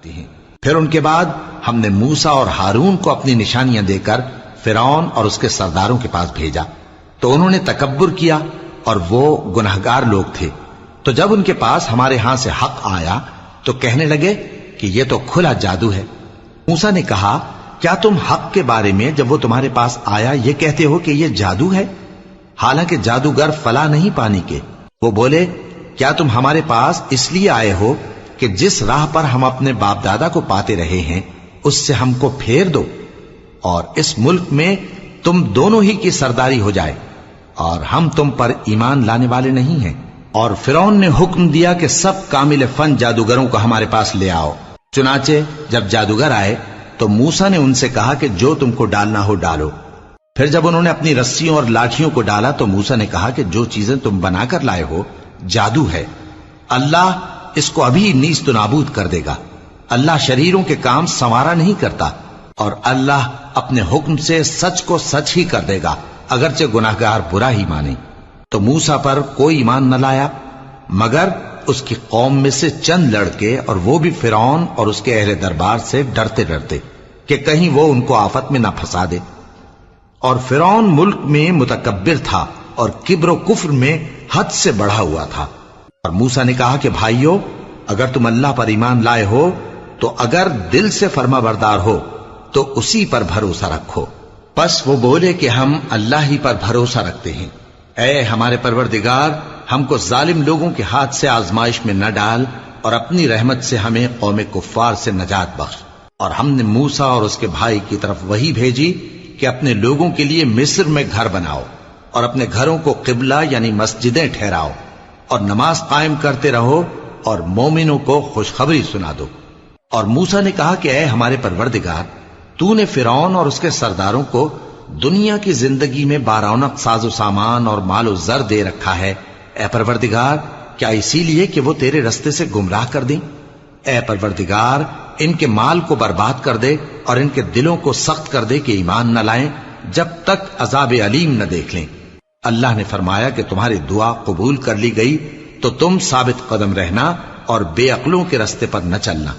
کرتی ہیں۔ پھر ان کے بعد ہم نے موسیٰ اور ہارون کو اپنی نشانیاں دے کر فرعون اور اس کے سرداروں کے پاس بھیجا، تو انہوں نے تکبر کیا اور وہ گنہگار لوگ تھے۔ تو جب ان کے پاس ہمارے ہاں سے حق آیا تو کہنے لگے کہ یہ تو کھلا جادو ہے۔ موسیٰ نے کہا، کیا تم حق کے بارے میں جب وہ تمہارے پاس آیا یہ کہتے ہو کہ یہ جادو ہے؟ حالانکہ جادوگر فلاں نہیں پانی کے۔ وہ بولے، کیا تم ہمارے پاس اس لیے آئے ہو کہ جس راہ پر ہم اپنے باپ دادا کو پاتے رہے ہیں اس سے ہم کو پھیر دو اور اس ملک میں تم دونوں ہی کی سرداری ہو جائے، اور ہم تم پر ایمان لانے والے نہیں ہیں؟ اور فرعون نے حکم دیا کہ سب کامل فن جادوگروں کو ہمارے پاس لے آؤ۔ چنانچہ جب جادوگر آئے تو موسیٰ نے ان سے کہا کہ جو تم کو ڈالنا ہو ڈالو۔ پھر جب انہوں نے اپنی رسیوں اور لاٹھیوں کو ڈالا تو موسیٰ نے کہا کہ جو چیزیں تم بنا کر لائے ہو جادو ہے، اللہ اس کو ابھی نیست و نابود کر دے گا۔ اللہ شریروں کے کام سنوارا نہیں کرتا، اور اللہ اپنے حکم سے سچ کو سچ ہی کر دے گا، اگرچہ گناہگار برا ہی مانے۔ تو موسیٰ پر کوئی ایمان نہ لایا مگر اس کی قوم میں سے چند لڑکے، اور وہ بھی فرعون اور اس کے اہل دربار سے ڈرتے ڈرتے کہ کہیں وہ ان کو آفت میں نہ پھنسا دے۔ اور فرعون ملک میں متکبر تھا اور کبر و کفر میں حد سے بڑھا ہوا تھا۔ اور موسیٰ نے کہا کہ بھائیو، اگر تم اللہ پر ایمان لائے ہو تو اگر دل سے فرما بردار ہو تو اسی پر بھروسہ رکھو۔ پس وہ بولے کہ ہم اللہ ہی پر بھروسہ رکھتے ہیں۔ اے ہمارے پروردگار، ہم کو ظالم لوگوں کے ہاتھ سے آزمائش میں نہ ڈال، اور اپنی رحمت سے ہمیں قوم کفار سے نجات بخش۔ اور ہم نے موسیٰ اور اس کے بھائی کی طرف وحی بھیجی کہ اپنے لوگوں کے لیے مصر میں گھر بناؤ، اور اپنے گھروں کو قبلہ یعنی مسجدیں ٹھہراؤ، اور نماز قائم کرتے رہو، اور مومنوں کو خوشخبری سنا دو۔ اور موسیٰ نے کہا کہ اے ہمارے پروردگار، تو نے فرعون اور اس کے سرداروں کو دنیا کی زندگی میں بارونق ساز و سامان اور مال و زر دے رکھا ہے، اے پروردگار کیا اسی لیے کہ وہ تیرے رستے سے گمراہ کر دیں؟ اے پروردگار ان کے مال کو برباد کر دے اور ان کے دلوں کو سخت کر دے کہ ایمان نہ لائیں جب تک عذاب علیم نہ دیکھ لیں۔ اللہ نے فرمایا کہ تمہاری دعا قبول کر لی گئی، تو تم ثابت قدم رہنا اور بے عقلوں کے رستے پر نہ چلنا۔